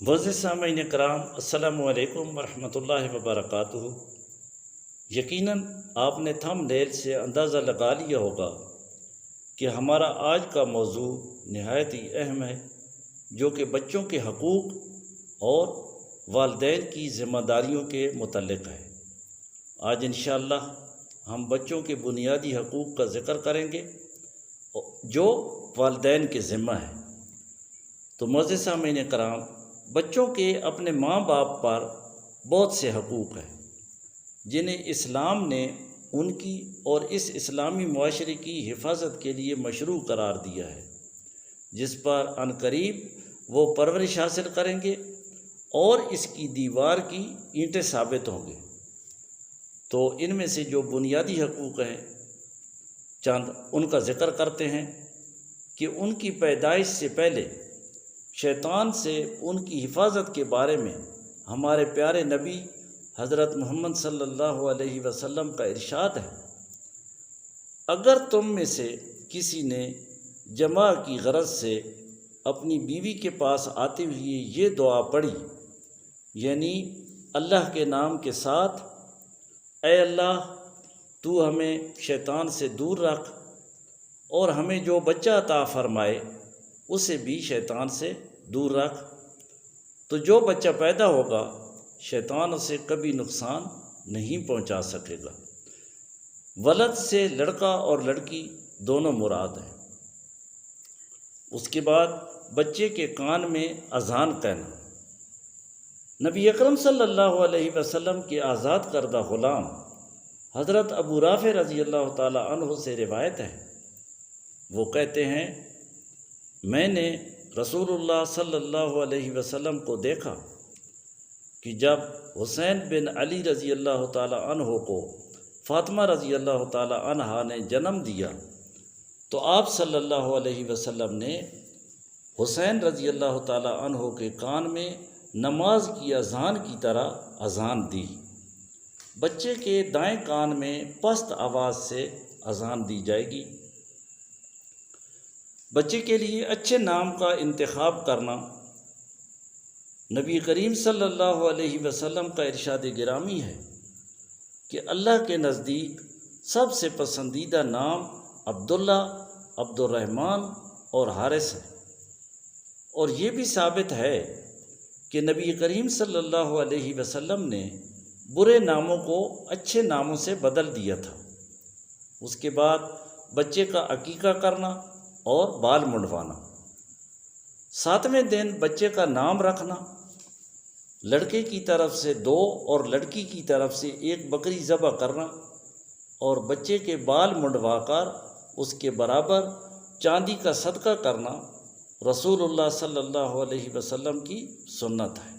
معزز سامعین کرام، السلام علیکم ورحمۃ اللہ وبرکاتہ۔ یقیناً آپ نے تھم نیل سے اندازہ لگا لیا ہوگا کہ ہمارا آج کا موضوع نہایت ہی اہم ہے، جو کہ بچوں کے حقوق اور والدین کی ذمہ داریوں کے متعلق ہے۔ آج انشاءاللہ ہم بچوں کے بنیادی حقوق کا ذکر کریں گے جو والدین کے ذمہ ہے۔ تو معزز سامعین کرام، بچوں کے اپنے ماں باپ پر بہت سے حقوق ہیں جنہیں اسلام نے ان کی اور اس اسلامی معاشرے کی حفاظت کے لیے مشروع قرار دیا ہے، جس پر عنقریب وہ پرورش حاصل کریں گے اور اس کی دیوار کی اینٹیں ثابت ہوں گے۔ تو ان میں سے جو بنیادی حقوق ہیں چند ان کا ذکر کرتے ہیں کہ ان کی پیدائش سے پہلے شیطان سے ان کی حفاظت کے بارے میں ہمارے پیارے نبی حضرت محمد صلی اللہ علیہ وسلم کا ارشاد ہے، اگر تم میں سے کسی نے جماع کی غرض سے اپنی بیوی کے پاس آتے ہوئے یہ دعا پڑھی، یعنی اللہ کے نام کے ساتھ، اے اللہ تو ہمیں شیطان سے دور رکھ اور ہمیں جو بچہ عطا فرمائے اسے بھی شیطان سے دور رکھ، تو جو بچہ پیدا ہوگا شیطان اسے کبھی نقصان نہیں پہنچا سکے گا۔ ولد سے لڑکا اور لڑکی دونوں مراد ہیں۔ اس کے بعد بچے کے کان میں اذان کہنا۔ نبی اکرم صلی اللہ علیہ وسلم کے آزاد کردہ غلام حضرت ابو رافع رضی اللہ تعالی عنہ سے روایت ہے، وہ کہتے ہیں، میں نے رسول اللہ صلی اللہ علیہ وسلم کو دیکھا کہ جب حسین بن علی رضی اللہ تعالی عنہ کو فاطمہ رضی اللہ تعالی عنہا نے جنم دیا تو آپ صلی اللہ علیہ وسلم نے حسین رضی اللہ تعالی عنہ کے کان میں نماز کی اذان کی طرح اذان دی۔ بچے کے دائیں کان میں پست آواز سے اذان دی جائے گی۔ بچے کے لیے اچھے نام کا انتخاب کرنا۔ نبی کریم صلی اللہ علیہ وسلم کا ارشاد گرامی ہے کہ اللہ کے نزدیک سب سے پسندیدہ نام عبداللہ، عبد الرحمن اور حارث ہے، اور یہ بھی ثابت ہے کہ نبی کریم صلی اللہ علیہ وسلم نے برے ناموں کو اچھے ناموں سے بدل دیا تھا۔ اس کے بعد بچے کا عقیقہ کرنا اور بال منڈوانا۔ 7ویں دن بچے کا نام رکھنا۔ لڑکے کی طرف سے 2 اور لڑکی کی طرف سے 1 بکری ذبح کرنا اور بچے کے بال منڈوا کر اس کے برابر چاندی کا صدقہ کرنا رسول اللہ صلی اللہ علیہ وسلم کی سنت ہے۔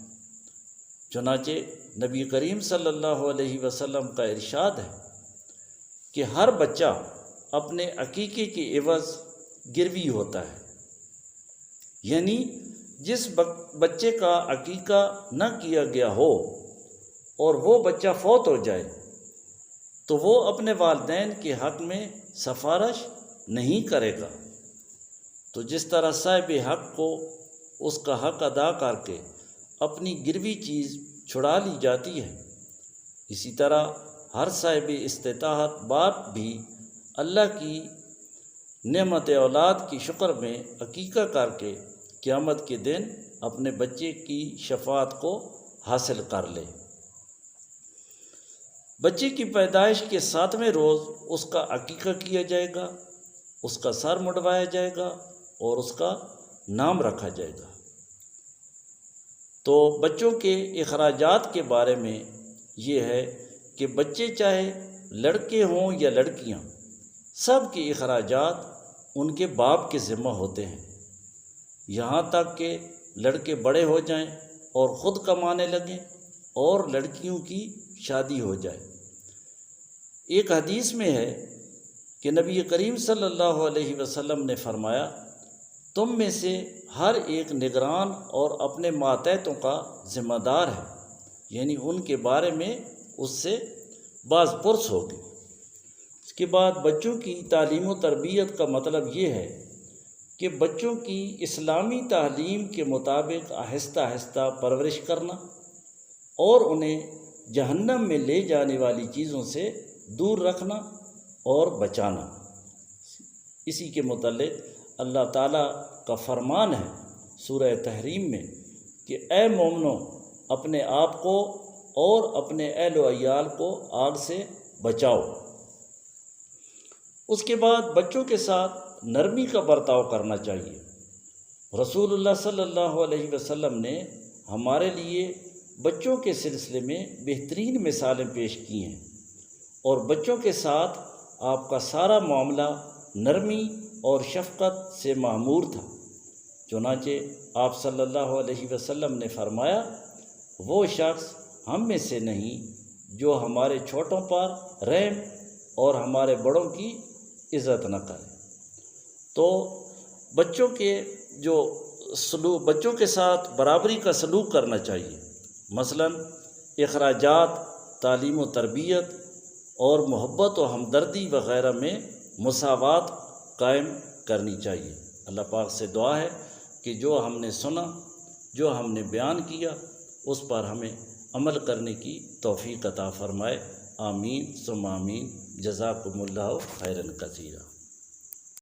چنانچہ نبی کریم صلی اللہ علیہ وسلم کا ارشاد ہے کہ ہر بچہ اپنے عقیقے کے عوض گروی ہوتا ہے، یعنی جس بچے کا عقیقہ نہ کیا گیا ہو اور وہ بچہ فوت ہو جائے تو وہ اپنے والدین کے حق میں سفارش نہیں کرے گا۔ تو جس طرح صاحب حق کو اس کا حق ادا کر کے اپنی گروی چیز چھڑا لی جاتی ہے، اسی طرح ہر صاحب استطاعت باپ بھی اللہ کی نعمت اولاد کی شکر میں عقیقہ کر کے قیامت کے دن اپنے بچے کی شفاعت کو حاصل کر لے۔ بچے کی پیدائش کے 7ویں روز اس کا عقیقہ کیا جائے گا، اس کا سر منڈوایا جائے گا اور اس کا نام رکھا جائے گا۔ تو بچوں کے اخراجات کے بارے میں یہ ہے کہ بچے چاہے لڑکے ہوں یا لڑکیاں، سب کے اخراجات ان کے باپ کے ذمہ ہوتے ہیں، یہاں تک کہ لڑکے بڑے ہو جائیں اور خود کمانے لگیں اور لڑکیوں کی شادی ہو جائے۔ ایک حدیث میں ہے کہ نبی کریم صلی اللہ علیہ وسلم نے فرمایا، تم میں سے ہر ایک نگران اور اپنے ماتحتوں کا ذمہ دار ہے، یعنی ان کے بارے میں اس سے باز پرس ہوگی۔ اس کے بعد بچوں کی تعلیم و تربیت کا مطلب یہ ہے کہ بچوں کی اسلامی تعلیم کے مطابق آہستہ آہستہ پرورش کرنا اور انہیں جہنم میں لے جانے والی چیزوں سے دور رکھنا اور بچانا۔ اسی کے متعلق اللہ تعالیٰ کا فرمان ہے سورہ تحریم میں کہ اے مومنو، اپنے آپ کو اور اپنے اہل و عیال کو آگ سے بچاؤ۔ اس کے بعد بچوں کے ساتھ نرمی کا برتاؤ کرنا چاہیے۔ رسول اللہ صلی اللہ علیہ وسلم نے ہمارے لیے بچوں کے سلسلے میں بہترین مثالیں پیش کی ہیں، اور بچوں کے ساتھ آپ کا سارا معاملہ نرمی اور شفقت سے معمور تھا۔ چنانچہ آپ صلی اللہ علیہ وسلم نے فرمایا، وہ شخص ہم میں سے نہیں جو ہمارے چھوٹوں پر رحم اور ہمارے بڑوں کی عزت نہ کرے۔ تو بچوں کے ساتھ برابری کا سلوک کرنا چاہیے، مثلا اخراجات، تعلیم و تربیت اور محبت و ہمدردی وغیرہ میں مساوات قائم کرنی چاہیے۔ اللہ پاک سے دعا ہے کہ جو ہم نے سنا، جو ہم نے بیان کیا، اس پر ہمیں عمل کرنے کی توفیق عطا فرمائے۔ آمین ثم آمین۔ جزاکم اللہ خیرا کثیرا۔